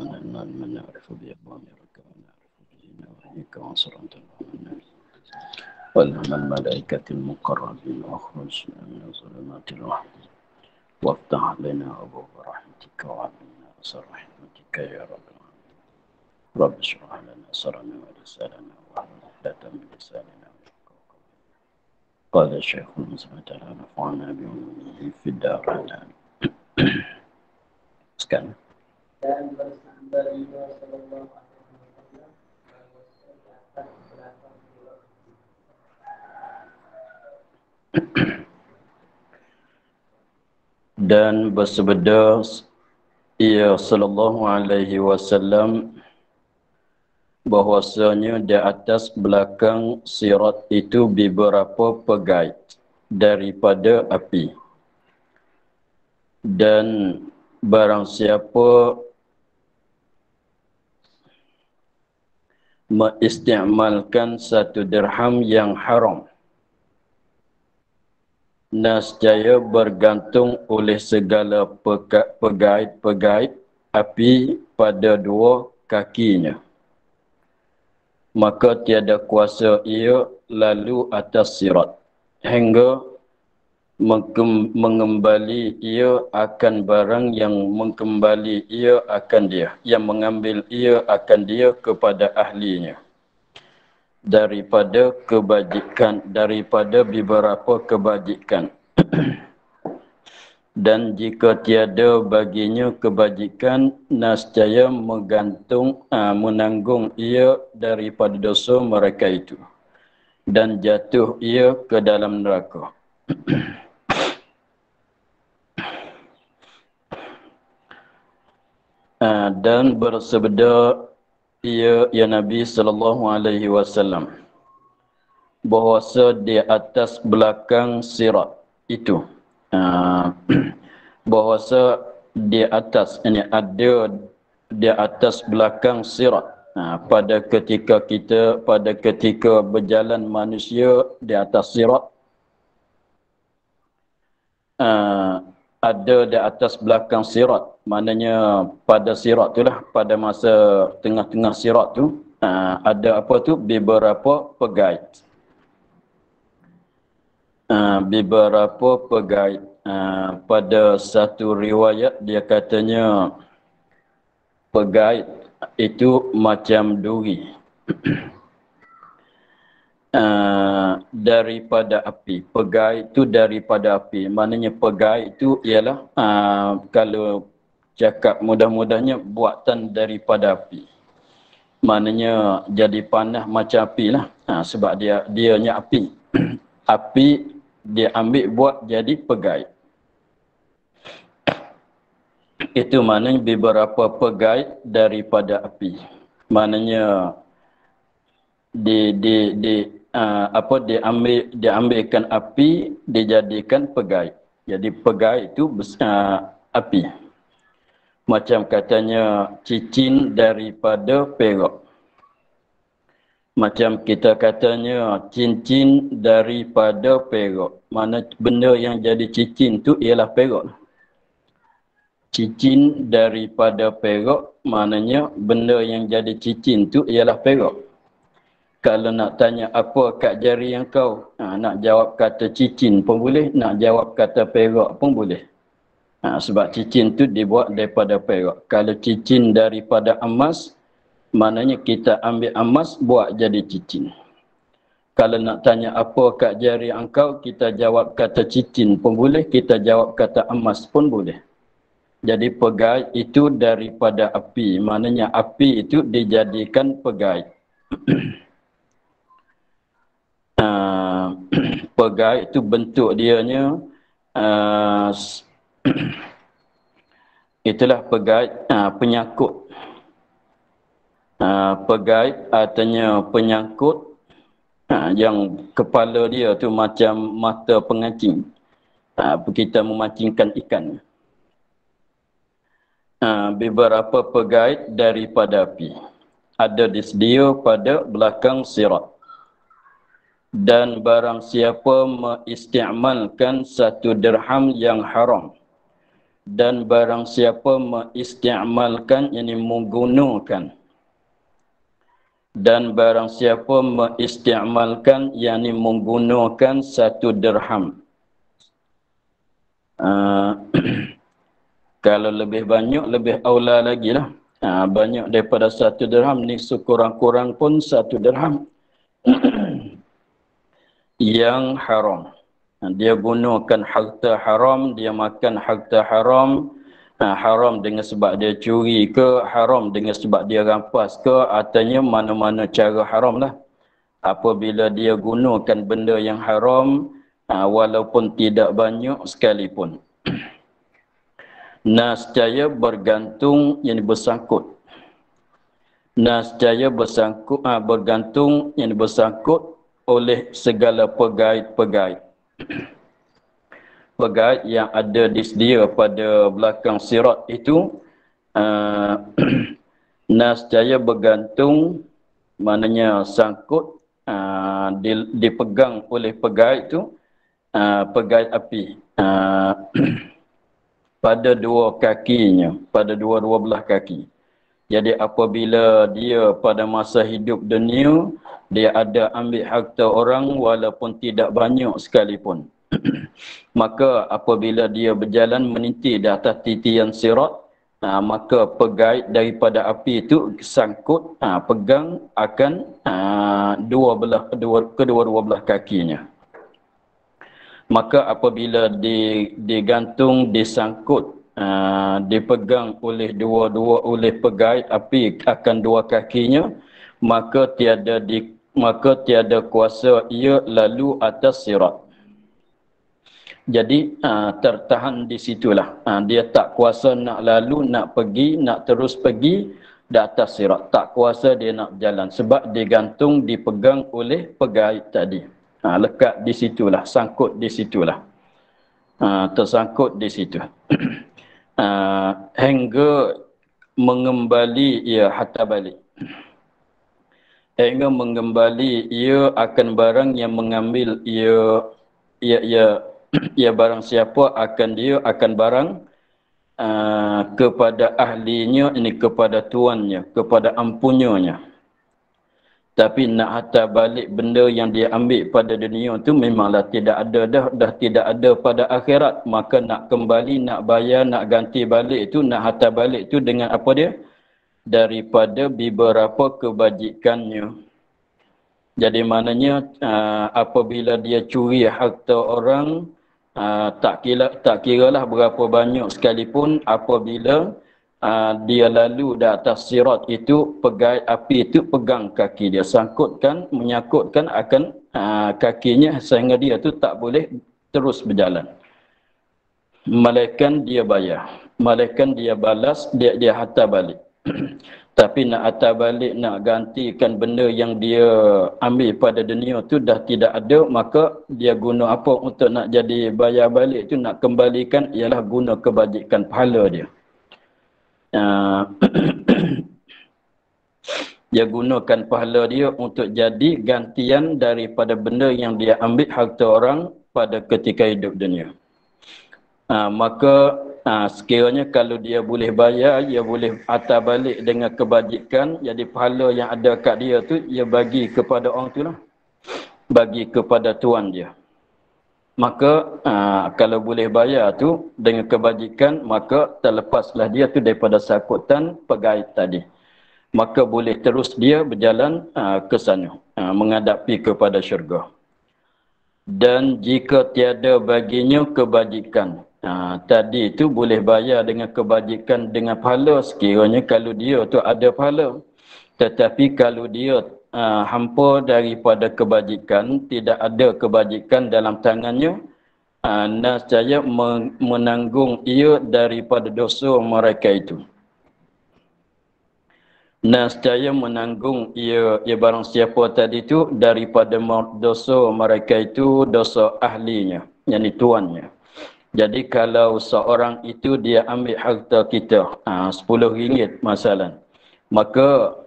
من نعرف بأوامرك ونعرف بنواهيك وانصرنا على والهم الملائكة المقربين واخرجنا من ظلمات الوهم وافتح علينا أبواب رحمتك وعلمنا أسر رحمتك يا رب العالمين. رب اشرح لنا صدرنا ولساننا واحلل عقدة من لساننا. قال الشيخ المسلم تعالى نفعنا بعلومه في الدارين. Sekarang. Dan bersandar Nabi sallallahu alaihi wasallam bahwasanya di atas belakang beliau. Dan bersabda ia sallallahu alaihi wasallam bahwasanya di atas belakang sirat itu beberapa pegait daripada api. Dan barang siapa mengistiamalkan satu dirham yang haram, nescaya bergantung oleh segala pegait-pegait api pada dua kakinya. Maka tiada kuasa ia lalu atas sirat hingga mengembali ia akan barang yang mengembali ia akan dia, yang mengambil ia akan dia kepada ahlinya daripada kebajikan, daripada beberapa kebajikan. Dan jika tiada baginya kebajikan, nescaya menanggung ia daripada dosa mereka itu dan jatuh ia ke dalam neraka. Dan bersabda ya Nabi sallallahu alaihi wasallam bahwasa di atas belakang sirat itu bahwasa di atas ini ada di atas belakang sirat pada ketika berjalan manusia di atas sirat, ada di atas belakang sirat, maknanya pada sirat itulah, pada masa tengah-tengah sirat tu ada apa tu, beberapa pegait. Beberapa pegait. Pada satu riwayat dia katanya pegait itu macam duri daripada api. Pegait itu daripada api. Maknanya pegait itu ialah kalau cakap mudah-mudahnya buatan daripada api. Maknanya jadi panas macam api lah. Sebab dianya api. Api dia ambil buat jadi pegait. Itu maknanya beberapa pegait daripada api. Maknanya diambilkan api dijadikan pegait. Jadi pegait itu api. Macam katanya cincin daripada perak. Macam kita katanya cincin daripada perak. Mana benda yang jadi cincin tu ialah perak. Cincin daripada perak maknanya benda yang jadi cincin tu ialah perak. Kalau nak tanya apa kat jari yang kau, nak jawab kata cincin pun boleh, nak jawab kata perak pun boleh. Sebab cincin tu dibuat daripada perak. Kalau cincin daripada emas, maknanya kita ambil emas buat jadi cincin. Kalau nak tanya apa kat jari engkau, kita jawab kata cincin pun boleh, kita jawab kata emas pun boleh. Jadi pegait itu daripada api. Maknanya api itu dijadikan pegait. Pegait itu bentuk dianya itulah pegait penyangkut. Pegait artinya penyangkut yang kepala dia tu macam mata pengancing. Kita memancingkan ikan. Beberapa pegait daripada api ada disedia pada belakang sirat. Dan barang siapa mengistiamalkan satu dirham yang haram, Dan barang siapa mengistiamalkan, yakni menggunakan, dan barang siapa mengistiamalkan, yakni menggunakan 1 dirham. Kalau lebih banyak, lebih aula lagi lah. Banyak daripada 1 dirham ni, sekurang-kurang pun 1 dirham yang haram. Dia gunakan harta haram, dia makan harta haram. Haram dengan sebab dia curi ke, haram dengan sebab dia rampas ke, artinya mana-mana cara haram lah. Apabila dia gunakan benda yang haram, walaupun tidak banyak sekalipun. Nascaya bergantung, yang bersangkut. Nascaya bergantung, yang bersangkut oleh segala pegait-pegait. Pegait yang ada disedia pada belakang sirat itu, nascaya bergantung, maknanya sangkut, dipegang oleh pegait itu, pegait api, pada 2 kakinya, pada dua-dua belah kaki. Jadi apabila dia pada masa hidup dunia, dia ada ambil harta orang walaupun tidak banyak sekalipun. Maka apabila dia berjalan meniti di atas titian sirat, maka pegait daripada api itu sangkut, pegang akan kedua-dua belah kakinya. Maka apabila digantung, disangkut, dipegang oleh oleh pegait api akan 2 kakinya, maka tiada kuasa ia lalu atas sirat. Jadi tertahan di situlah. Dia tak kuasa nak lalu, nak pergi, nak terus pergi di atas sirat. Tak kuasa dia nak jalan sebab digantung, dipegang oleh pegait tadi. Lekat di situlah, sangkut di situlah. Tersangkut di situ. Hingga mengembali ia hatta balik. Hingga mengembali ia akan barang yang mengambil ia barang siapa akan barang kepada ahlinya, ini kepada tuannya, kepada ampunyanya. Tapi nak hantar balik benda yang dia ambil pada dunia tu memanglah tidak ada dah tidak ada pada akhirat. Maka nak kembali, nak bayar, nak ganti balik itu, nak hantar balik itu dengan apa dia? Daripada beberapa kebajikannya. Jadi maknanya apabila dia curi harta orang, tak kira lah berapa banyak sekalipun, apabila dia lalu di atas sirat itu, pegait api itu pegang kaki dia, sangkutkan, menyangkutkan akan kakinya sehingga dia tu tak boleh terus berjalan. Malaikat dia bayar, malaikat dia balas, dia hantar balik. Tapi nak hantar balik, nak gantikan benda yang dia ambil pada dunia tu dah tidak ada, maka dia guna apa untuk nak jadi bayar balik tu, nak kembalikan, ialah guna kebajikan pahala dia. Dia gunakan pahala dia untuk jadi gantian daripada benda yang dia ambil harta orang pada ketika hidup dunia. Maka sekiranya kalau dia boleh bayar, dia boleh hantar balik dengan kebajikan, jadi pahala yang ada kat dia tu, dia bagi kepada orang tu lah, bagi kepada tuan dia. Maka kalau boleh bayar tu dengan kebajikan, maka terlepaslah dia tu daripada sakutan pegait tadi. Maka boleh terus dia berjalan ke sana, menghadapi kepada syurga. Dan jika tiada baginya kebajikan, tadi itu boleh bayar dengan kebajikan, dengan pahala sekiranya kalau dia tu ada pahala. Tetapi kalau dia hampa daripada kebajikan, tidak ada kebajikan dalam tangannya, nascaya menanggung ia daripada dosa mereka itu. Nascaya menanggung ia barang siapa tadi itu daripada dosa mereka itu, dosa ahlinya, yakni tuannya. Jadi kalau seorang itu dia ambil harta kita, RM10 masalah, maka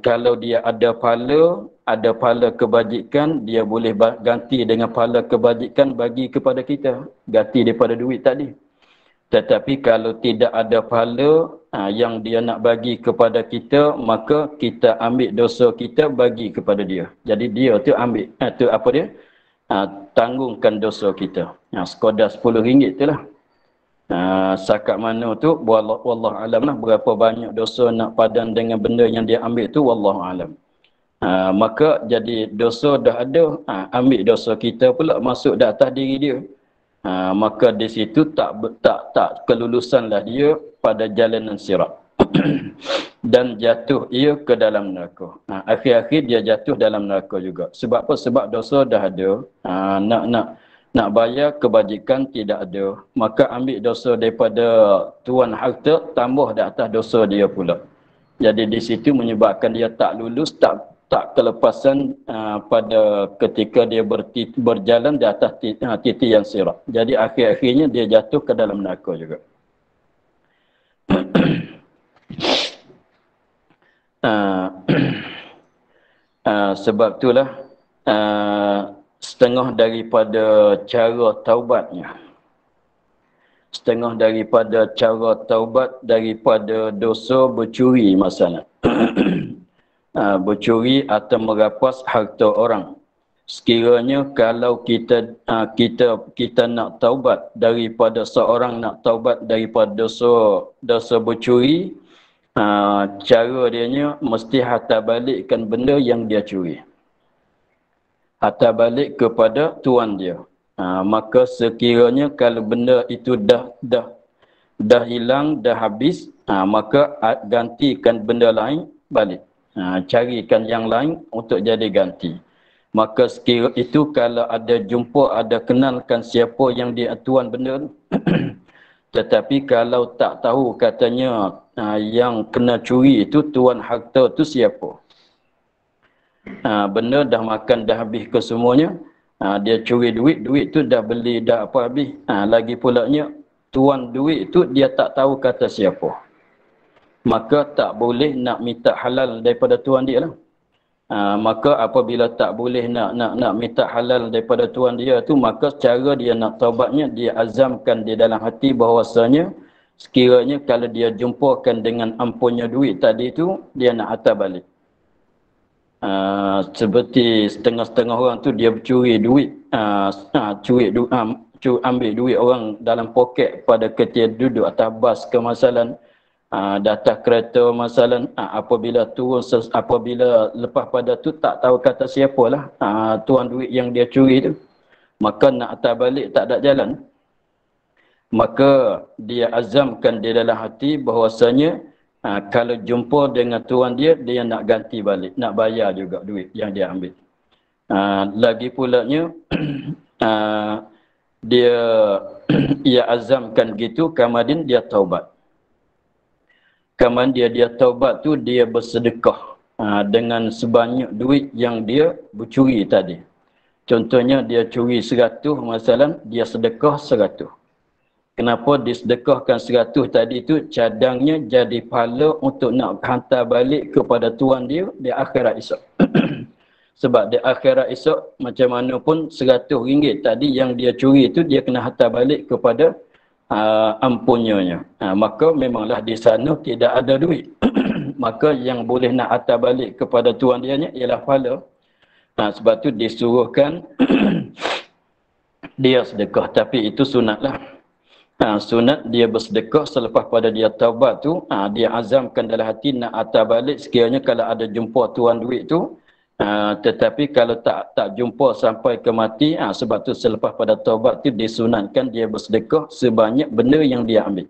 kalau dia ada pahala kebajikan, dia boleh ganti dengan pahala kebajikan bagi kepada kita, ganti daripada duit tadi. Tetapi kalau tidak ada pahala yang dia nak bagi kepada kita, maka kita ambil dosa kita bagi kepada dia. Jadi dia tu ambil tu apa dia? Tanggungkan dosa kita. Sekadar RM10 tu lah. Sakat mana tu wallahu alam lah, berapa banyak dosa nak padan dengan benda yang dia ambil tu wallahu alam. Maka jadi dosa dah ada, ambil dosa kita pula masuk di atas diri dia. Maka di situ tak kelulusanlah dia pada jalanan sirat. Dan jatuh ia ke dalam neraka. Akhir-akhir dia jatuh dalam neraka juga. Sebab apa? Sebab dosa dah ada. Nak bayar kebajikan tidak ada. Maka ambil dosa daripada tuan harta, tambah di atas dosa dia pula. Jadi di situ menyebabkan dia tak lulus, tak kelepasan pada ketika dia berjalan di atas titi yang sirat. Jadi akhir-akhirnya dia jatuh ke dalam neraka juga. Sebab itulah setengah daripada cara taubatnya. Setengah daripada cara taubat daripada dosa bercuri masalah. Bercuri atau merapas harta orang. Sekiranya kalau kita nak taubat daripada seorang nak taubat daripada dosa bercuri, cara dianya mesti hantar balikkan benda yang dia curi. Hantar balik kepada tuan dia. Maka sekiranya kalau benda itu dah hilang, dah habis, maka gantikan benda lain balik. Carikan yang lain untuk jadi ganti. Maka sekira itu kalau ada jumpa, ada kenalkan siapa yang dia tuan benda tu. Tetapi kalau tak tahu katanya yang kena curi itu tuan harta tu siapa. Benda dah makan dah habis ke semuanya. Dia curi duit tu dah beli dah apa habis. Lagi pulanya tuan duit tu dia tak tahu kata siapa. Maka tak boleh nak minta halal daripada tuan dia lah. Maka apabila tak boleh nak minta halal daripada tuan dia tu, maka cara dia nak taubatnya, dia azamkan di dalam hati bahawasanya sekiranya kalau dia jumpakan dengan ampunnya duit tadi tu, dia nak hantar balik. Seperti setengah-setengah orang tu dia curi duit, ambil duit orang dalam poket pada ketika duduk atas bas kemasalan. Di atas kereta masalah, apabila turun, apabila lepas pada tu tak tahu kata siapalah tuan duit yang dia curi tu, maka nak hantar balik tak ada jalan. Maka dia azamkan di dalam hati bahawasanya kalau jumpa dengan tuan dia, dia nak ganti balik, nak bayar juga duit yang dia ambil. Lagi pulanya ia azamkan gitu, kemudian dia taubat. Kemudian dia taubat tu, dia bersedekah dengan sebanyak duit yang dia bercuri tadi. Contohnya dia curi 100 masalah, dia sedekah 100. Kenapa disedekahkan 100 tadi tu? Cadangnya jadi pahala untuk nak hantar balik kepada tuan dia di akhirat esok. Sebab di akhirat esok macam mana pun RM100 tadi yang dia curi tu dia kena hantar balik kepada ampunnya. Maka memanglah di sana tidak ada duit. Maka yang boleh nak hantar balik kepada tuan dia ialah pahala. Sebab tu disuruhkan dia sedekah. Tapi itu sunatlah. Sunat dia bersedekah selepas pada dia taubat tu, dia azamkan dalam hati nak hantar balik sekiranya kalau ada jumpa tuan duit tu. Tetapi kalau tak jumpa sampai ke mati, sebab tu selepas pada taubat tu disunatkan dia bersedekah sebanyak benda yang dia ambil.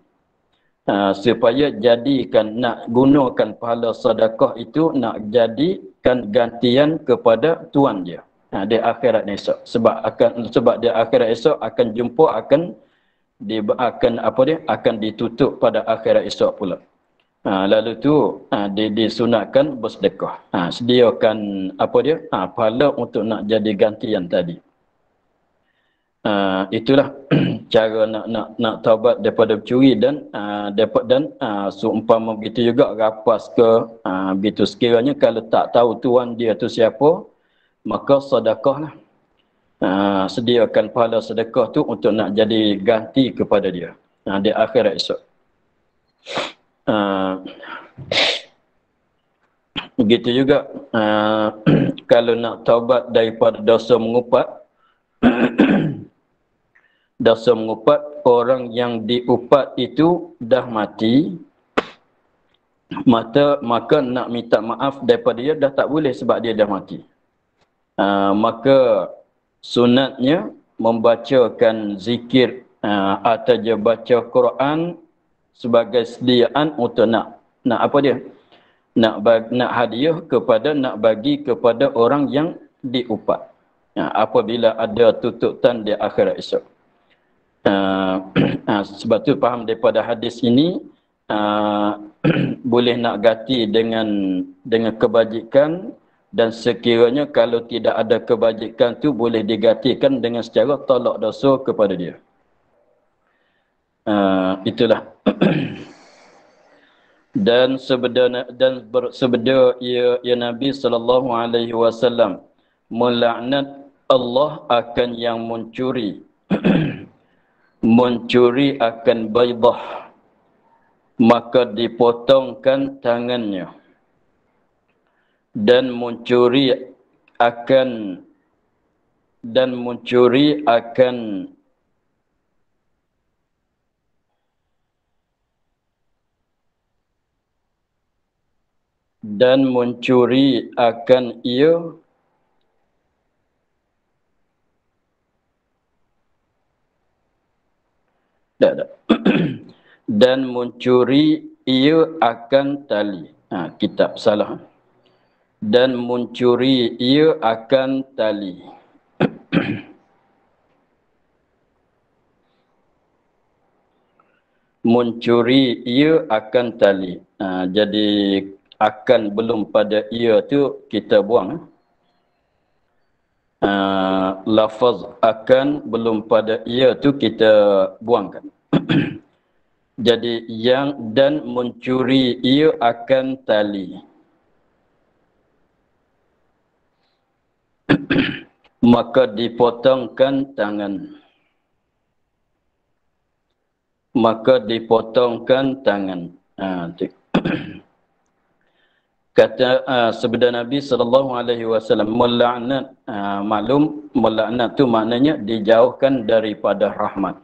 Supaya jadikan, nak gunakan pahala sedekah itu nak jadikan gantian kepada tuan dia di akhirat esok. Sebab di akhirat esok akan jumpa, akan ditutup pada akhirat esok pula. Lalu tu disunatkan bersedekah. Sediakan pahala untuk nak jadi gantian tadi. Itulah cara nak taubat daripada curi dan seumpama begitu juga rapas ke begitu. Sekiranya kalau tak tahu tuan dia tu siapa, maka sedekahlah. Sediakan pahala sedekah tu untuk nak jadi ganti kepada dia. di akhirat esok. Begitu juga kalau nak taubat daripada dosa mengupat, dosa mengupat, orang yang diupat itu dah mati, maka nak minta maaf daripada dia dah tak boleh sebab dia dah mati. Maka sunatnya membacakan zikir atau je baca Quran sebagai sediaan untuk nak apa dia? Nak hadiah kepada, nak bagi kepada orang yang diupat. Apabila ada tuntutan di akhirat esok. Sebab tu faham daripada hadis ini, boleh nak ganti dengan kebajikan, dan sekiranya kalau tidak ada kebajikan tu boleh digantikan dengan secara tolak dosa kepada dia. Itulah. Dan sebeda ya Nabi sallallahu alaihi wasallam melaknat Allah akan yang mencuri mencuri akan baidah, maka dipotongkan tangannya, dan mencuri akan ia dan mencuri ia akan tali. Kitab salah. Dan mencuri ia akan tali. Mencuri ia akan tali. Jadi akan belum pada ia tu kita buang. Lafaz akan belum pada ia tu kita buangkan. Jadi yang dan mencuri ia akan tali. Maka dipotongkan tangan. Maka dipotongkan tangan. Kata sabda Nabi sallallahu alaihi wasallam, melaknat, maklum melaknat tu maknanya dijauhkan daripada rahmat.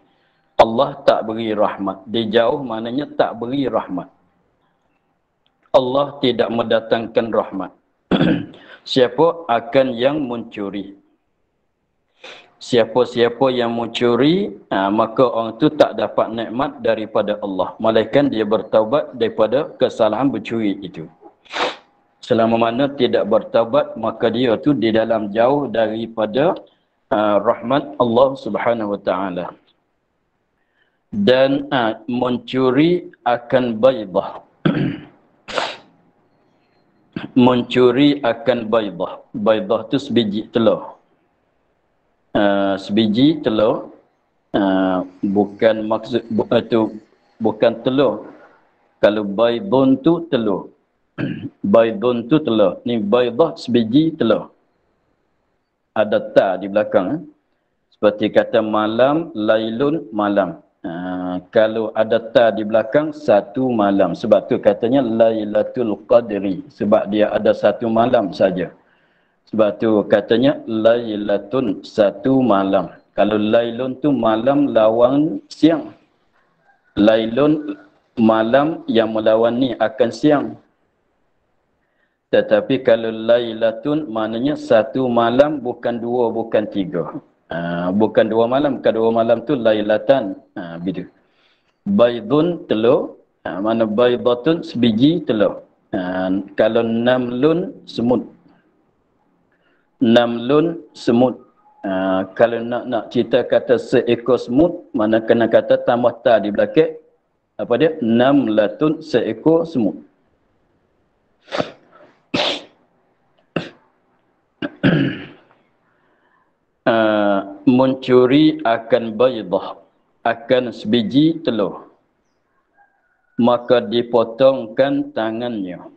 Allah tak beri rahmat. Dijauh maknanya tak beri rahmat. Allah tidak mendatangkan rahmat. Siapa akan yang mencuri? Siapa-siapa yang mencuri, maka orang tu tak dapat nikmat daripada Allah. Melainkan dia bertaubat daripada kesalahan mencuri itu. Selama mana tidak bertaubat, maka dia tu di dalam jauh daripada rahmat Allah Subhanahu wa taala. Dan mencuri akan baidah. Mencuri akan baidah. Baidah tu sebiji telur. Sebiji telur, bukan maksud itu bukan telur. Kalau baidun tu telur. Baidun tu telur. Ni baidah sebiji telur. Ada ta di belakang. Seperti kata malam, lailun malam. Kalau ada ta di belakang, satu malam. Sebab tu katanya Lailatul Qadri. Sebab dia ada satu malam saja. Sebab tu katanya Lailatun, satu malam. Kalau lailun tu malam lawan siang. Lailun malam yang melawan ni akan siang. Tetapi kalau Lailatun maknanya satu malam, bukan dua, bukan tiga. Bukan dua malam. Kedua malam tu Lailatan. Begitu. Baidun telur. Mana baidatun sebiji telur. Kalau namlun semut. Namlun semut. Kalau nak cerita kata seekor semut, mana kena kata tambah ta di belakang. Apa dia? Namlatun, seekor semut. Mencuri akan baidah, akan sebiji telur, maka dipotongkan tangannya.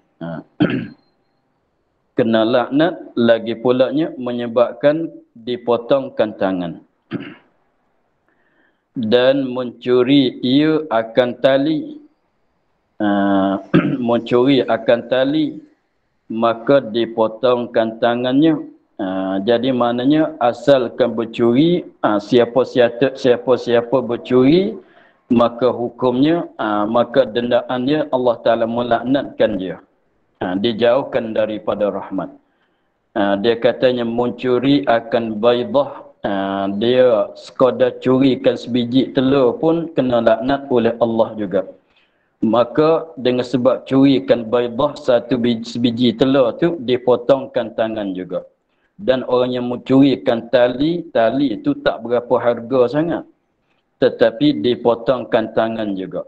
Kena laknat lagi pulanya menyebabkan dipotongkan tangan. dan mencuri ia akan tali, mencuri akan tali, maka dipotongkan tangannya. Jadi maknanya asalkan bercuri, siapa-siapa bercuri, maka hukumnya, maka dendaannya Allah Ta'ala melaknatkan dia. Dijauhkan daripada rahmat. Dia katanya mencuri akan baydah, dia sekadar curikan sebiji telur pun kena laknat oleh Allah juga. Maka dengan sebab curikan baydah sebiji telur tu, dipotongkan tangan juga. Dan orang yang mencurikan tali itu tak berapa harga sangat, tetapi dipotongkan tangan juga.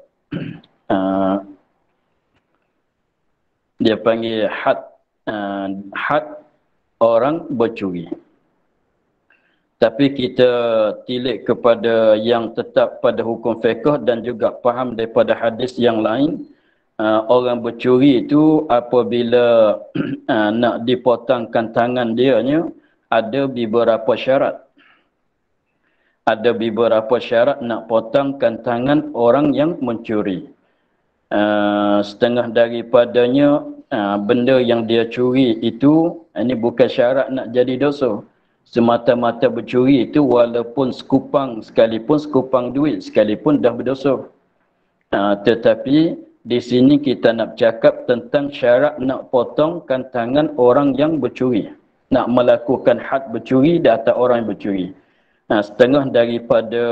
Dia panggil had orang bercuri. Tapi kita tilik kepada yang tetap pada hukum fiqh dan juga faham daripada hadis yang lain. Orang bercuri itu apabila nak dipotongkan tangan dianya, ada beberapa syarat. Ada beberapa syarat nak potongkan tangan orang yang mencuri. Setengah daripadanya, benda yang dia curi itu, ini bukan syarat nak jadi dosa. Semata-mata bercuri itu walaupun sekupang sekalipun, sekupang duit sekalipun dah berdosa. Tetapi di sini kita nak cakap tentang syarat nak potongkan tangan orang yang bercuri. Nak melakukan had bercuri di atas orang yang bercuri. Setengah daripada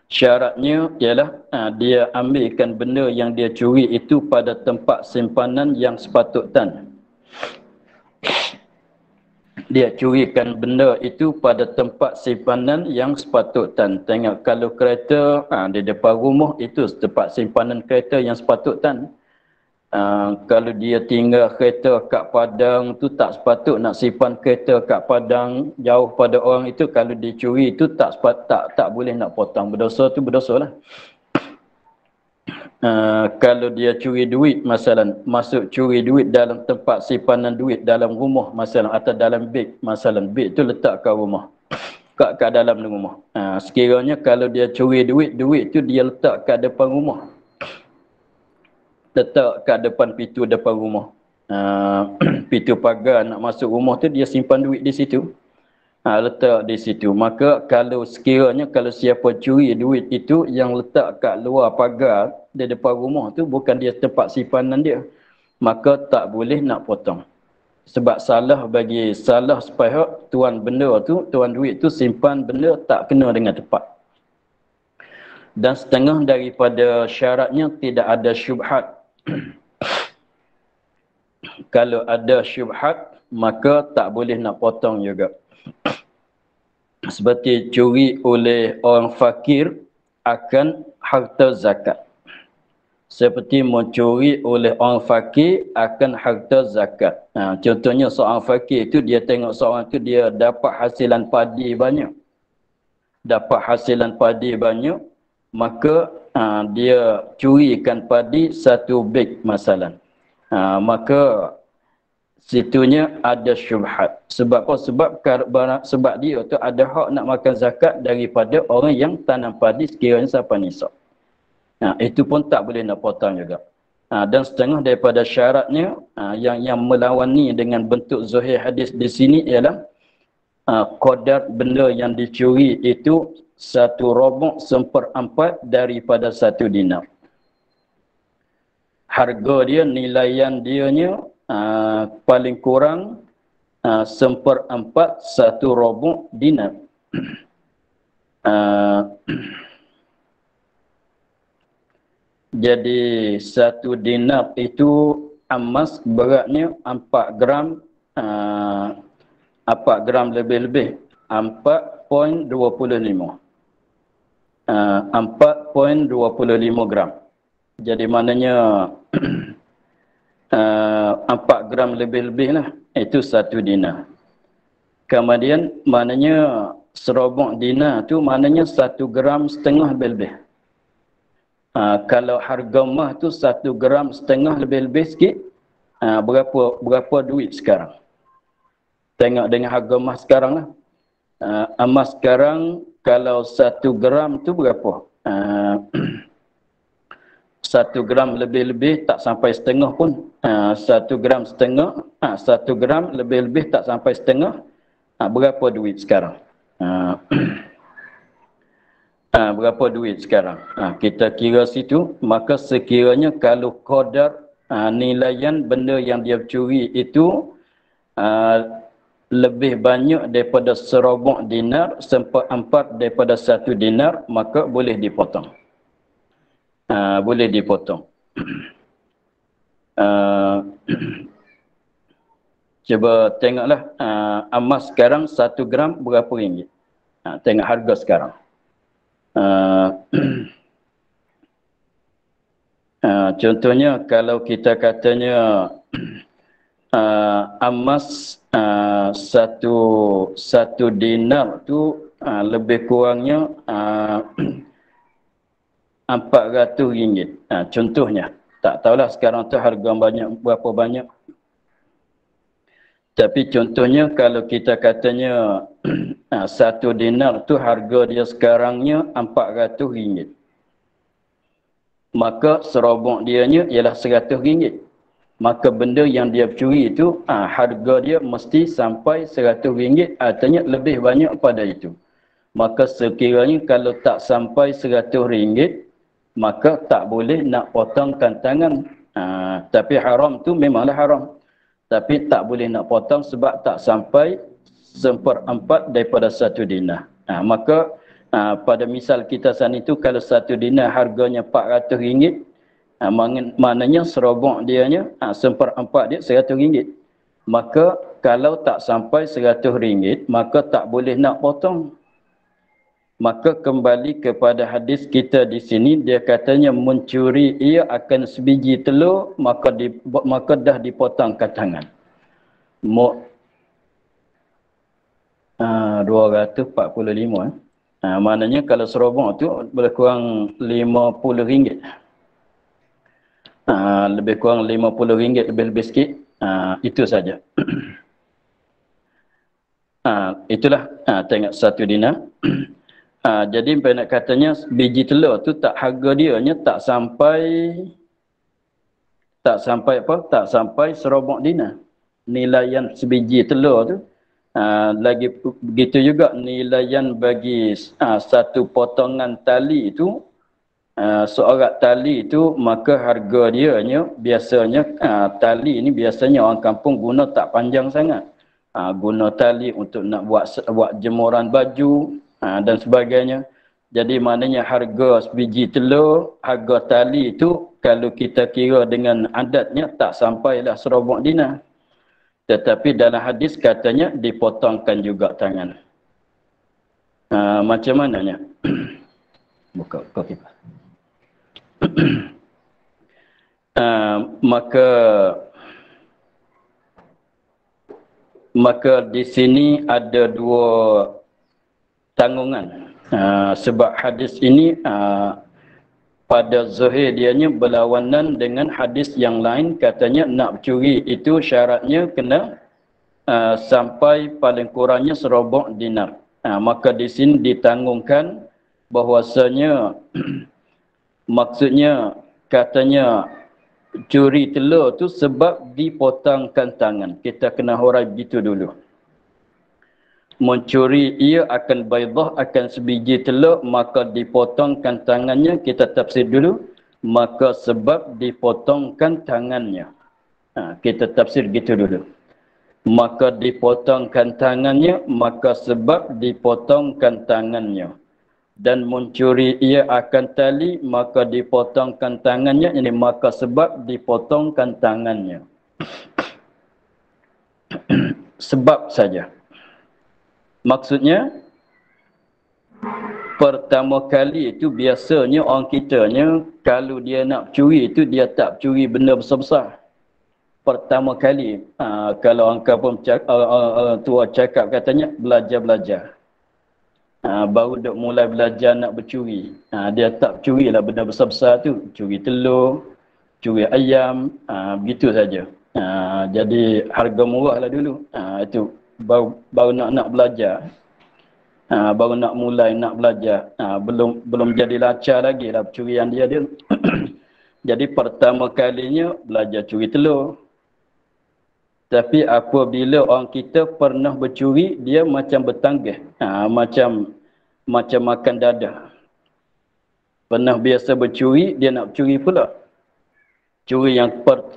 syaratnya ialah dia ambilkan benda yang dia curi itu pada tempat simpanan yang sepatutnya. Dia curikan benda itu pada tempat simpanan yang sepatutnya. Tengok kalau kereta di depan rumah itu tempat simpanan kereta yang sepatutnya. Kalau dia tinggal kereta kat padang tu tak sepatut nak simpan kereta kat padang jauh pada orang itu. Kalau dicuri itu tak boleh nak potong. Berdosa tu berdosa lah. Kalau dia curi duit masalah, masuk curi duit dalam tempat simpanan duit dalam rumah masalah, atau dalam beg masalah, beg tu letak kat rumah, kat dalam rumah. Sekiranya kalau dia curi duit tu dia letak kat depan rumah, letak kat depan pintu depan rumah, pintu pagar nak masuk rumah tu dia simpan duit di situ, letak di situ. Maka kalau sekiranya kalau siapa curi duit itu yang letak kat luar pagar di depan rumah tu bukan dia tempat simpanan dia, maka tak boleh nak potong. Sebab salah sepihak tuan benda tu, tuan duit tu simpan benda tak kena dengan tepat. Dan setengah daripada syaratnya tidak ada syubhat. Kalau ada syubhat maka tak boleh nak potong juga. Seperti curi oleh orang fakir akan harta zakat. Seperti mencuri oleh orang fakir akan harta zakat. Contohnya seorang fakir itu dia tengok seorang itu dia dapat hasilan padi banyak. Dapat hasilan padi banyak, maka dia curikan padi satu beg masalah. Maka situnya ada syubhat. Sebab apa? Sebab dia tu ada hak nak makan zakat daripada orang yang tanam padi sekiranya sampai nisab. Itu pun tak boleh nak potong juga. Dan setengah daripada syaratnya yang melawan ni dengan bentuk zahir hadis di sini ialah qadar benda yang dicuri itu 1/4 daripada 1 dinar. Harga dia, nilaian dianya paling kurang 1/4 1/4 dinar. Jadi 1 dinar itu emas beratnya 4 gram, 4 gram lebih-lebih, 4.25. 4.25 gram. Jadi maknanya 4 gram lebih-lebih lah. Itu 1 dinar. Kemudian maknanya 1/4 dinar tu maknanya 1,5 gram lebih-lebih. Kalau harga emas tu 1,5 gram lebih-lebih sikit, berapa duit sekarang? Tengok dengan harga emas sekarang lah. Emas sekarang kalau 1 gram tu berapa? 1 gram lebih-lebih tak sampai setengah pun. 1 gram setengah, 1 gram lebih-lebih tak sampai setengah. Berapa duit sekarang? Berapa duit sekarang? Kita kira situ, maka sekiranya kalau qadar nilaian benda yang dia curi itu lebih banyak daripada serobok dinar, seperempat daripada 1 dinar, maka boleh dipotong. Boleh dipotong. Cuba tengoklah emas sekarang 1 gram berapa ringgit. Tengok harga sekarang. Contohnya kalau kita katanya emas satu dinar tu lebih kurangnya RM400. Contohnya. Tak tahulah sekarang tu harga berapa banyak. Tapi contohnya kalau kita katanya 1 dinar tu harga dia sekarangnya RM400. Maka serobok dianya ialah RM100. Maka benda yang dia curi itu harga dia mesti sampai RM100, artinya lebih banyak pada itu. Maka sekiranya kalau tak sampai RM100, maka tak boleh nak potongkan tangan. Tapi haram tu memanglah haram. Tapi tak boleh nak potong sebab tak sampai 1/4 daripada 1 dinar. Maka pada misal kita sana itu kalau 1 dinar harganya RM400, maknanya serobok dianya 1/4 dia RM100. Maka kalau tak sampai RM100, maka tak boleh nak potong. Maka kembali kepada hadis kita di sini, dia katanya mencuri ia akan sebiji telur, maka dah dipotongkan tangan. 245. Maknanya kalau serobok tu lebih kurang RM50. Lebih kurang RM50, lebih-lebih sikit. Itu saja. Itulah tengok 1 dinar. Jadi nak katanya biji telur tu tak harga dianya tak sampai serobok dinar. Nilaian sebiji telur tu. Lagi begitu juga nilaian bagi satu potongan tali itu, seorak tali itu, maka harga dianya biasanya tali ini biasanya orang kampung guna tak panjang sangat. Guna tali untuk nak buat jemuran baju dan sebagainya. Jadi maknanya harga sebiji telur, harga tali itu kalau kita kira dengan adatnya tak sampailah serobok dinar. Tetapi dalam hadis katanya dipotongkan juga tangan. Macam mananya? Buka kipas. Maka di sini ada 2 tanggungan. Sebab hadis ini pada zahir dianya berlawanan dengan hadis yang lain, katanya nak curi itu syaratnya kena sampai paling kurangnya serobok dinar. Maka di sini ditanggungkan bahwasanya maksudnya katanya curi telur tu sebab dipotongkan tangan. Kita kena hurai begitu dulu. Mencuri ia akan baidah, akan sebiji telur, maka dipotongkan tangannya. Kita tafsir dulu. Maka sebab dipotongkan tangannya. Kita tafsir gitu dulu. Maka dipotongkan tangannya, maka sebab dipotongkan tangannya. Dan mencuri ia akan tali, maka dipotongkan tangannya. Ini maka sebab dipotongkan tangannya. Sebab saja. Maksudnya, pertama kali itu biasanya orang kitanya kalau dia nak curi itu dia tak curi benda besar-besar. Pertama kali, kalau orang kampung tua cakap katanya belajar-belajar. Baru duk mulai belajar nak bercuri. Dia tak curilah benda besar-besar tu. Curi telur, curi ayam, begitu saja. Jadi harga murah lah dulu. Itu baru nak belajar. baru nak mulai nak belajar, belum jadi lancar lagi lah pencurian dia. Jadi pertama kalinya belajar curi telur. Tapi apabila orang kita pernah bercuri, dia macam bertanggih, macam makan dadah. Pernah biasa bercuri, dia nak curi pula. Curi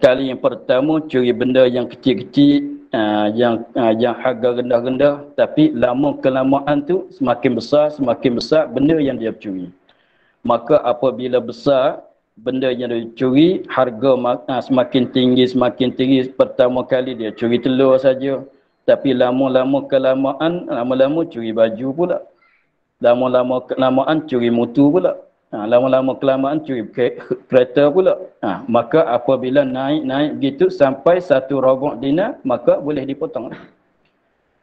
kali yang pertama, curi benda yang kecil-kecil, yang harga rendah-rendah, tapi lama kelamaan tu semakin besar benda yang dia curi. Maka apabila besar benda yang dia curi, harga semakin tinggi. Pertama kali dia curi telur saja, tapi lama-lama kelamaan curi baju pula. Lama-lama kelamaan curi mutu pula. Lama-lama kelamaan curi kereta pula. Maka apabila naik gitu sampai 1 robok dinar, maka boleh dipotong.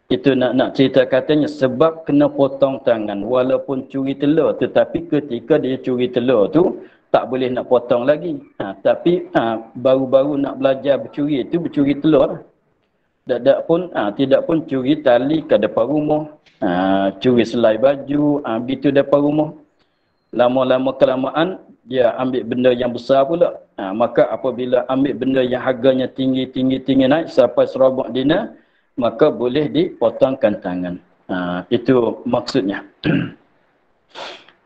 Itu nak cerita katanya sebab kena potong tangan. Walaupun curi telur, tetapi ketika dia curi telur tu tak boleh nak potong lagi. Tapi baru-baru nak belajar bercuri itu bercuri telur. Tidak pun curi tali ke depan rumah. Curi selai baju, itu depan rumah. Lama-lama kelamaan dia ambil benda yang besar pula. Maka apabila ambil benda yang harganya tinggi naik sampai serobok dinar, maka boleh dipotongkan tangan. Itu maksudnya.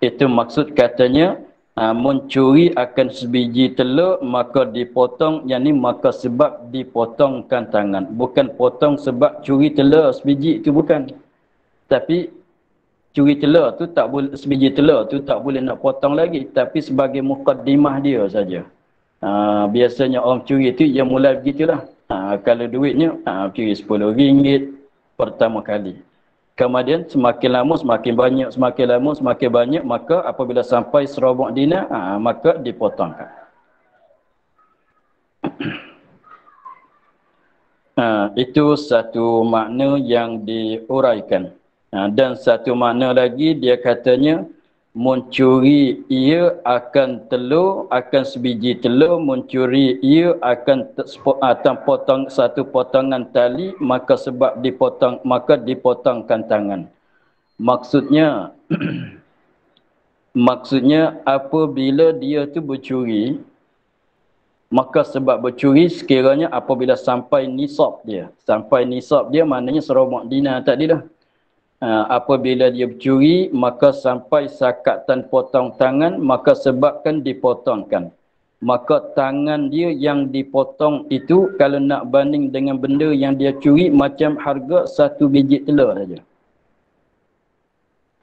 Itu maksud katanya mencuri akan sebiji telur maka dipotong, yakni maka sebab dipotongkan tangan. Bukan potong sebab curi telur sebiji, itu bukan. Tapi curi telur tu tak boleh, sebiji telur tu tak boleh nak potong lagi, tapi sebagai mukaddimah dia saja. Biasanya orang curi tu yang mulai begitulah. Kalau duitnya curi RM10 pertama kali. Kemudian semakin lama semakin banyak, semakin lama semakin banyak, maka apabila sampai serobok dinar, maka dipotongkan. Itu satu makna yang diuraikan. Dan satu makna lagi dia katanya mencuri ia akan telur, akan sebiji telur, mencuri ia akan potong satu potongan tali, maka sebab dipotong maka dipotongkan tangan. Maksudnya maksudnya apabila dia tu bercuri, maka sebab bercuri sekiranya apabila sampai nisab dia maknanya serobok dinar tadi dah. Apabila dia bercuri, maka sampai sakatan potong tangan, maka sebabkan dipotongkan. Maka tangan dia yang dipotong itu kalau nak banding dengan benda yang dia curi macam harga 1 biji telur saja.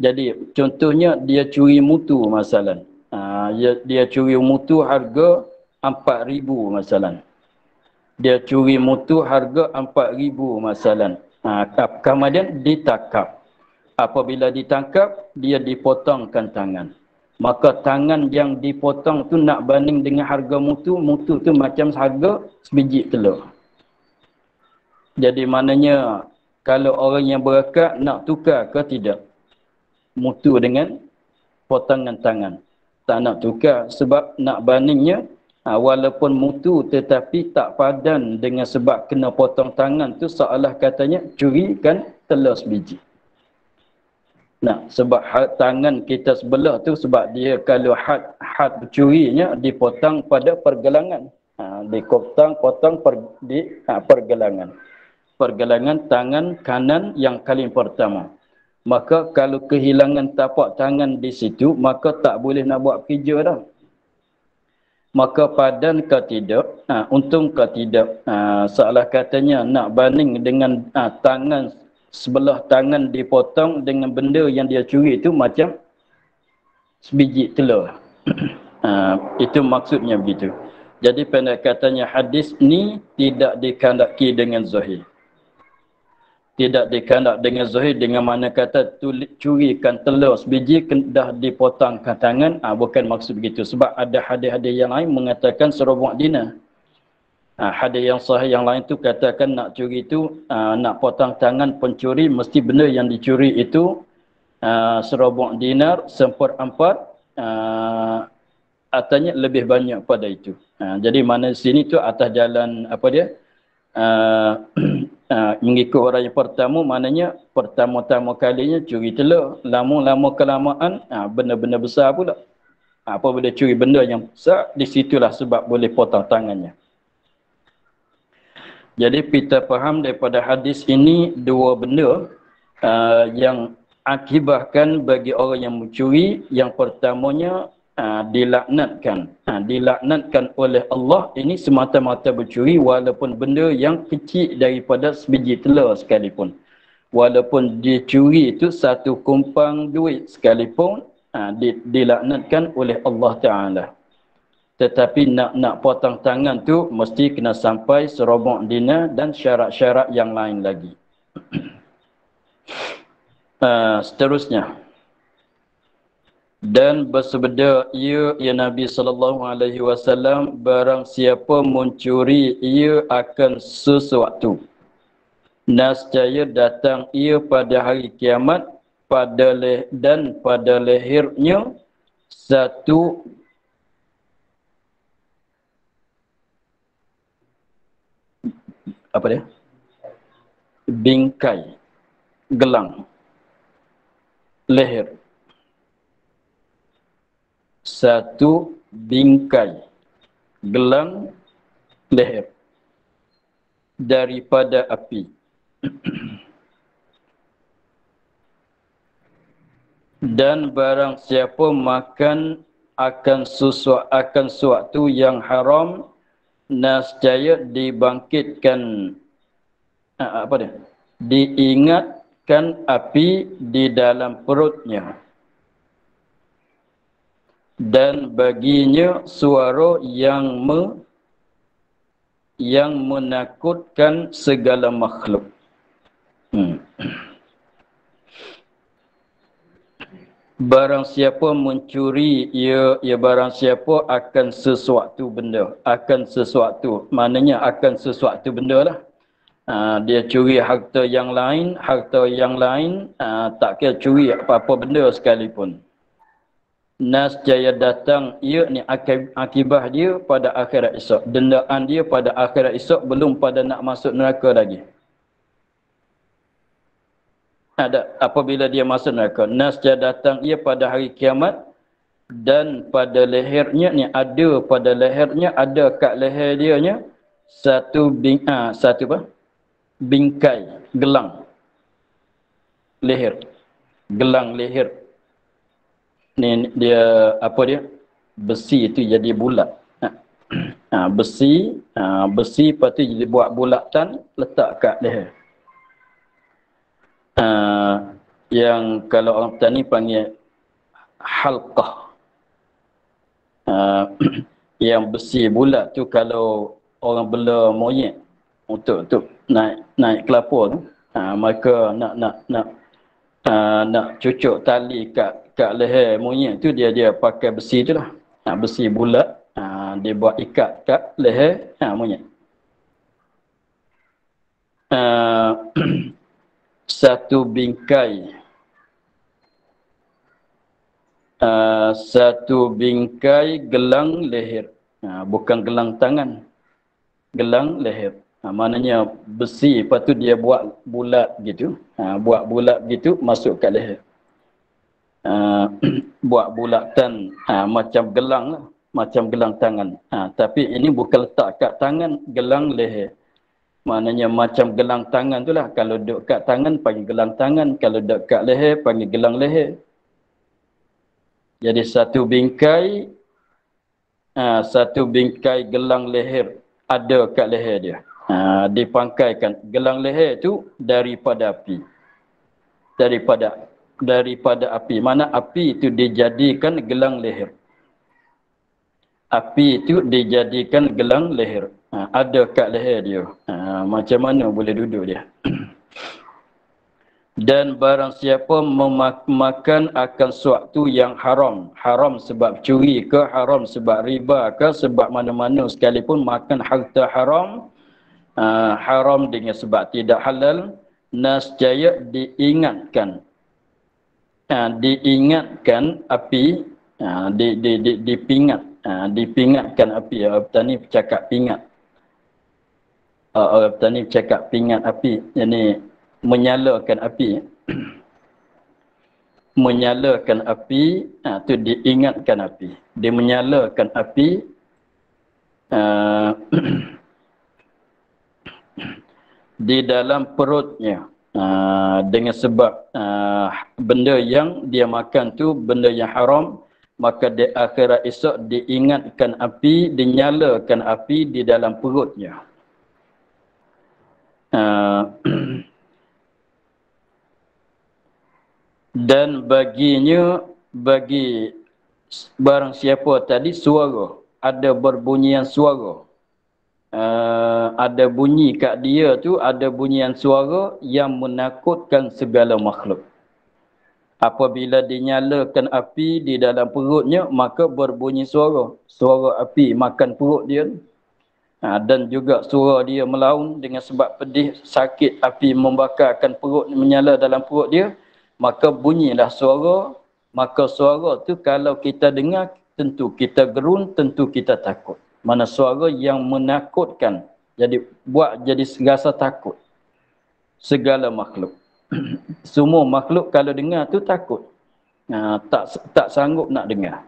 Jadi contohnya dia curi mutu masalan. Dia curi mutu harga 4,000 masalan. Dia curi mutu harga 4,000 masalan. Kemudian ditangkap. Apabila ditangkap, dia dipotongkan tangan. Maka tangan yang dipotong tu nak banding dengan harga mutu tu macam harga sebiji telur. Jadi maknanya kalau orang yang berakal nak tukar ke tidak mutu dengan potongan tangan, tak nak tukar sebab nak bandingnya walaupun mutu tetapi tak padan dengan sebab kena potong tangan tu seolah katanya curi kan telur sebiji. Sebab tangan kita sebelah tu sebab dia kalau had bercurinya dipotong pada pergelangan. Potong di pergelangan. Pergelangan tangan kanan yang kali pertama. Maka kalau kehilangan tapak tangan di situ, maka tak boleh nak buat kerja dah. Maka padan ke tidak, untung ke tidak, seolah katanya nak banding dengan tangan sebelah tangan dipotong dengan benda yang dia curi itu macam sebiji telur. Itu maksudnya begitu. Jadi pendek katanya hadis ni tidak dikandaki dengan zahir. Tidak dikandaki dengan zahir dengan mana kata curikan telur sebiji dah dipotongkan tangan. Bukan maksud begitu. Sebab ada hadis-hadis yang lain mengatakan serobok dinar. Hadis yang sahih yang lain tu katakan nak curi tu, nak potong tangan pencuri, mesti benda yang dicuri itu serobok dinar, 1/4, artinya lebih banyak pada itu. Jadi mana sini tu atas jalan apa dia? mengikut orang yang pertama, maknanya pertama-tama kalinya curi telur, lama-lama kelamaan benda-benda besar pula. Apabila curi benda yang besar, di situlah sebab boleh potong tangannya. Jadi kita faham daripada hadis ini dua benda yang akibatkan bagi orang yang mencuri. Yang pertamanya dilaknatkan. Dilaknatkan oleh Allah ini semata-mata bercuri walaupun benda yang kecil daripada sebiji telur sekalipun. Walaupun dia curi itu satu kumpang duit sekalipun, dilaknatkan oleh Allah Ta'ala. Tetapi nak potong tangan tu mesti kena sampai serobok dinar dan syarat-syarat yang lain lagi. Seterusnya. Dan bersabda ia Nabi SAW, barang siapa mencuri ia akan sesuatu, nescaya datang ia pada hari kiamat dan pada lehernya satu bingkai gelang leher. Satu bingkai gelang leher daripada api. Dan barang siapa makan akan suatu yang haram, nescaya dibangkitkan diingatkan api di dalam perutnya, dan baginya suara yang menakutkan segala makhluk. Barang siapa mencuri ia barang siapa akan sesuatu benda, akan sesuatu, maknanya akan sesuatu benda lah. Dia curi harta yang lain, tak kira curi apa-apa benda sekalipun. Nescaya datang ia ni akibat dia pada akhirat esok. Dendaan dia pada akhirat esok, belum pada nak masuk neraka lagi. Apabila dia masuk neraka, nescaya datang ia pada hari kiamat dan pada lehernya ni ada pada lehernya ada kat leher dia nya satu bingkai gelang leher. Gelang leher. Ni dia besi itu jadi bulat. Besi lepas tu jadi buat bulatan letak kat leher. Yang kalau orang petani panggil halqah. Yang besi bulat tu kalau orang bela monyet untuk naik kelapa tu, maka nak cucuk tali kat leher monyet tu, dia pakai besi tu lah. Besi bulat, dia buat ikat kat leher monyet. Satu bingkai gelang leher, bukan gelang tangan, gelang leher. Maknanya besi, lepas tu dia buat bulat gitu, masuk kat leher. Buat bulatan macam gelang lah, macam gelang tangan. Tapi ini bukan letak kat tangan, gelang leher. Maknanya macam gelang tangan tu lah. Kalau duduk kat tangan panggil gelang tangan, kalau duduk kat leher panggil gelang leher. Jadi satu bingkai gelang leher ada kat leher dia. Dipangkaikan gelang leher tu daripada api. Daripada api. Mana api itu dijadikan gelang leher. Api itu dijadikan gelang leher. Ada kat leher dia. Macam mana boleh duduk dia. Dan barang siapa memakan akan suatu yang haram. Haram sebab curi ke, haram sebab riba ke, sebab mana-mana sekalipun makan harta haram. Haram dengan sebab tidak halal. Nescaya diingatkan. Diingatkan api. Dipingatkan api. Petani cakap pingat. Orang petani cakap pingat api, ini menyalakan api. Menyalakan api, tu diingatkan api. Dia menyalakan api di dalam perutnya. Dengan sebab benda yang dia makan tu benda yang haram, maka di akhirat esok diingatkan api, dinyalakan api di dalam perutnya. Dan baginya, bagi barang siapa tadi suara, ada berbunyian suara, ada bunyi kat dia tu, ada bunyian suara yang menakutkan segala makhluk. Apabila dinyalakan api di dalam perutnya, maka berbunyi suara, suara api makan perut dia. Dan juga suara dia melaun dengan sebab pedih, sakit, api membakarkan perut, menyala dalam perut dia, maka bunyilah suara. Maka suara tu kalau kita dengar, tentu kita gerun, tentu kita takut. Mana suara yang menakutkan, jadi buat jadi rasa takut segala makhluk. Semua makhluk kalau dengar tu takut, tak sanggup nak dengar.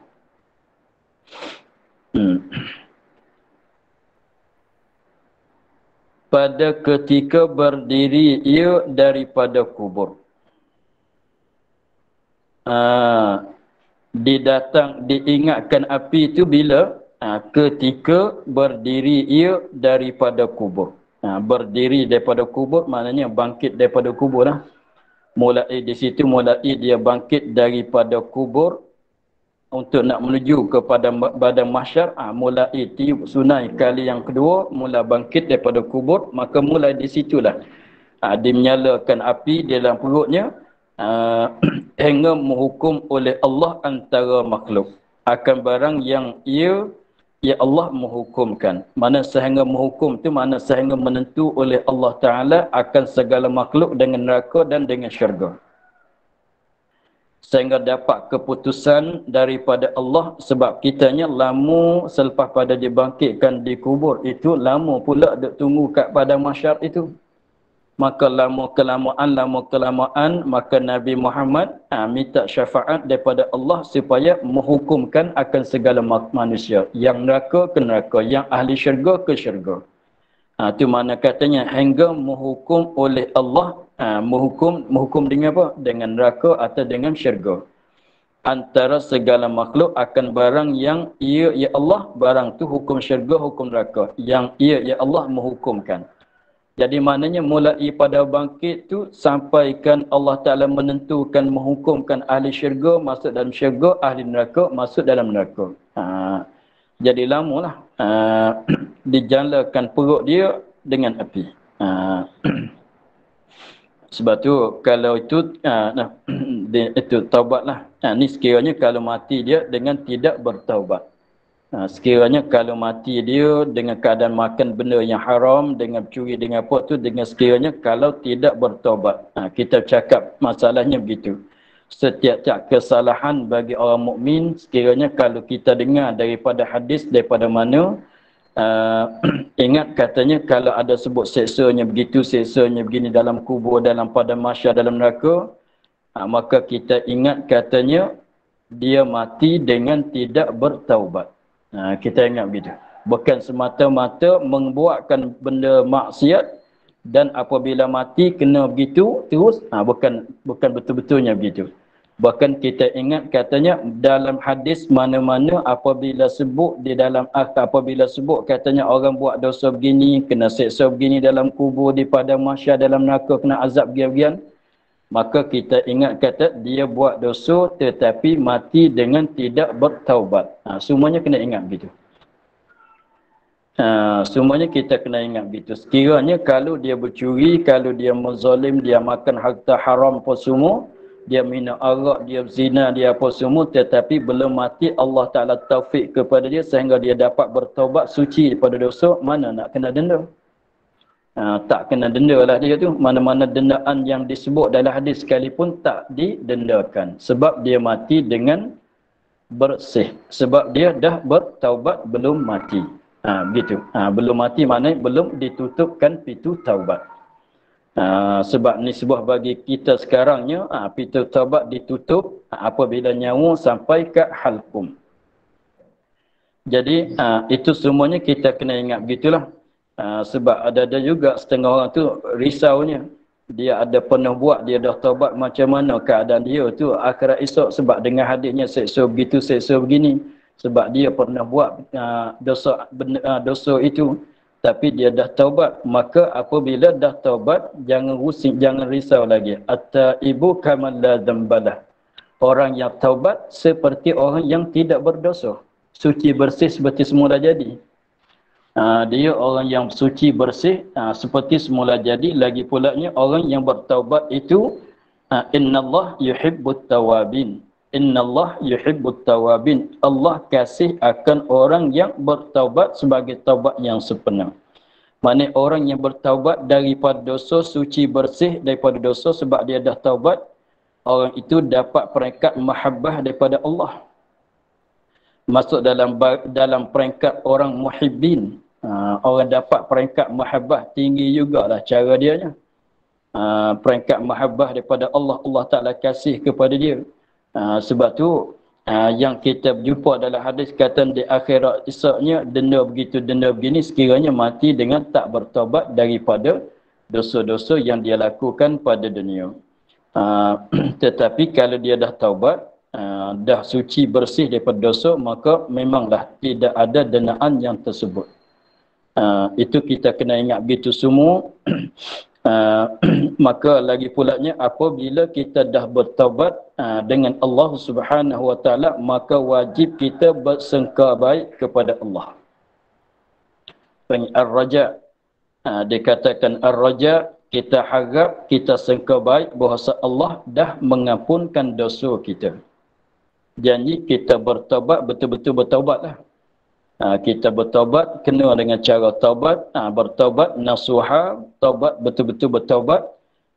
Pada ketika berdiri ia daripada kubur. Diingatkan api itu bila? Ketika berdiri ia daripada kubur. Berdiri daripada kubur maknanya bangkit daripada kubur lah. Mulai di situ, mulai dia bangkit daripada kubur untuk nak menuju kepada badan mahsyar. Mulai tiup sunai kali yang kedua, mula bangkit daripada kubur, maka mulai di situlah dia menyalakan api di dalam perutnya, hingga menghukum oleh Allah antara makhluk akan barang yang ia Allah menghukumkan. Mana sehingga menghukum tu, mana sehingga menentu oleh Allah Ta'ala akan segala makhluk dengan neraka dan dengan syurga. Sehingga dapat keputusan daripada Allah, sebab kitanya lama selepas pada dibangkitkan di kubur itu, lama pula duk tunggu kat padang mahsyar itu. Maka lama-kelamaan, maka Nabi Muhammad minta syafaat daripada Allah supaya menghukumkan akan segala manusia. Yang neraka ke neraka, yang ahli syurga ke syurga. Itu mana katanya hingga menghukum oleh Allah. Menghukum dengan apa? Dengan neraka atau dengan syurga. Antara segala makhluk akan barang yang ia ya Allah, barang tu hukum syurga, hukum neraka. Yang ia ya Allah menghukumkan. Jadi maknanya mulai pada bangkit tu sampaikan Allah Ta'ala menentukan, menghukumkan ahli syurga masuk dalam syurga, ahli neraka masuk dalam neraka. Jadi lamalah dijalakan perut dia dengan api. Sebab tu kalau itu itu taubatlah. Ni sekiranya kalau mati dia dengan tidak bertaubat. Sekiranya kalau mati dia dengan keadaan makan benda yang haram, dengan curi, dengan apa tu, dengan sekiranya kalau tidak bertaubat. Kita cakap masalahnya begitu. Setiap kesalahan bagi orang mukmin, sekiranya kalau kita dengar daripada hadis, daripada mana, ingat katanya kalau ada sebut seksanya begitu, seksanya begini dalam kubur, dalam padang mahsyar, dalam neraka, maka kita ingat katanya dia mati dengan tidak bertaubat. Kita ingat begitu. Bukan semata-mata membuatkan benda maksiat dan apabila mati kena begitu terus, bukan betul-betulnya begitu. Bahkan kita ingat katanya dalam hadis mana-mana apabila sebut di dalam apabila sebut katanya orang buat dosa begini, kena seksa begini dalam kubur, di padang mahsyar, dalam neraka kena azab gian-gian, maka kita ingat kata dia buat dosa tetapi mati dengan tidak bertaubat. Semuanya kena ingat begitu. Semuanya kita kena ingat begitu. Sekiranya kalau dia bercuri, kalau dia menzalim, dia makan harta haram apa semua, dia minum arak, dia zina, dia apa semua, tetapi belum mati Allah Ta'ala taufik kepada dia sehingga dia dapat bertaubat suci daripada dosa, mana nak kena denda? Tak kena denda lah dia tu. Mana-mana dendaan yang disebut dalam hadis sekalipun tak didendakan. Sebab dia mati dengan bersih. Sebab dia dah bertaubat belum mati. Begitu. Belum mati maknanya belum ditutupkan pintu taubat. Sebab ni sebuah bagi kita sekarangnya, pintu taubat ditutup apabila nyawa sampai ke halqum. Jadi itu semuanya kita kena ingat begitulah. Sebab ada juga setengah orang tu risaunya. Dia ada pernah buat, dia dah taubat, macam mana keadaan dia tu akhirat esok, sebab dengan hadisnya seksa begitu, seksa begini. Sebab dia pernah buat dosa itu, tapi dia dah taubat. Maka apabila dah taubat, jangan rusing, jangan risau lagi. At-taibu kaman la dzambalah. Orang yang taubat seperti orang yang tidak berdosa. Suci bersih seperti semula jadi. Dia orang yang suci bersih seperti semula jadi. Lagi pulanya orang yang bertaubat itu innallah yuhibbut tawabin. Innallah yuhibbut tawabin. Allah kasih akan orang yang bertaubat sebagai taubat yang sebenar. Maksudnya orang yang bertaubat daripada dosa, suci bersih daripada dosa sebab dia dah taubat, orang itu dapat peringkat mahabbah daripada Allah. Masuk dalam peringkat orang muhibbin. Orang dapat peringkat mahabbah tinggi jugalah cara dia. Peringkat mahabbah daripada Allah, Allah Ta'ala kasih kepada dia. Sebab tu yang kita jumpa dalam hadis kata di akhirat esoknya denda begitu, denda begini, sekiranya mati dengan tak bertaubat daripada dosa-dosa yang dia lakukan pada dunia. Tetapi kalau dia dah taubat, dah suci bersih daripada dosa, maka memanglah tidak ada denaan yang tersebut. Itu kita kena ingat begitu semua. Maka lagi pulanya apabila kita dah bertaubat dengan Allah Subhanahu Wa Taala, maka wajib kita bersangka baik kepada Allah. Ar-raja, dikatakan ar-raja, kita harap, kita sangka baik bahawa Allah dah mengampunkan dosa kita. Janji kita bertaubat, betul-betul bertaubatlah. Kita bertaubat kena dengan cara taubat, bertaubat nasuha, taubat betul-betul bertaubat.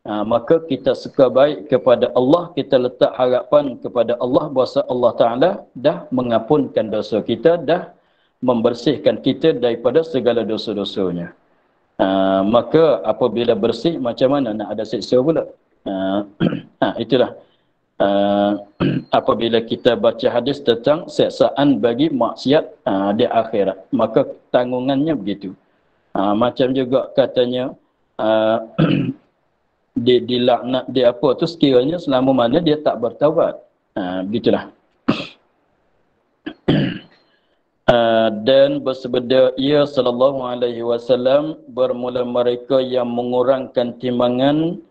Maka kita suka baik kepada Allah, kita letak harapan kepada Allah bahawa Allah Ta'ala dah mengampunkan dosa kita, dah membersihkan kita daripada segala dosa-dosanya. Maka apabila bersih, macam mana nak ada siksa pula? Itulah. Apabila kita baca hadis tentang siksaan bagi maksiat di akhirat, maka tanggungannya begitu. Macam juga katanya dilaknat, dia apa tu sekiranya selama mana dia tak bertaubat. Begitulah. Dan bersabda ia sallallahu alaihi wasallam, bermula mereka yang mengurangkan timbangan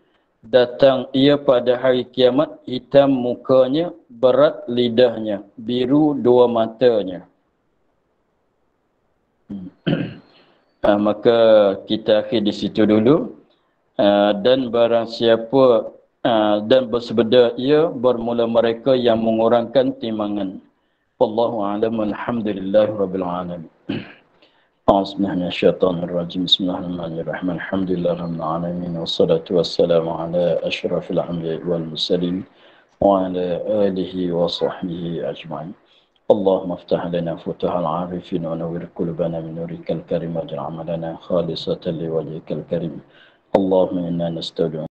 datang ia pada hari kiamat, hitam mukanya, berat lidahnya, biru dua matanya. Maka kita akhir di situ dulu. Dan barang siapa dan bersabda ia, bermula mereka yang mengurangkan timbangan. Wallahu a'lam, alhamdulillahirabbil alamin. Bismillahirrahmanirrahim. Bismillahirrahmanirrahim. Alhamdulillahirabbil alamin wassalatu wassalamu ala asyrafil anbiya'i wal mursalin wa ala alihi wa sahbihi ajma'in. Allahumma iftah lana futuhal arifin wa nawwir qulubana min nurikal karim waj'al amalana khalisatan liwajhikal karim. Allahumma inna nasta'inu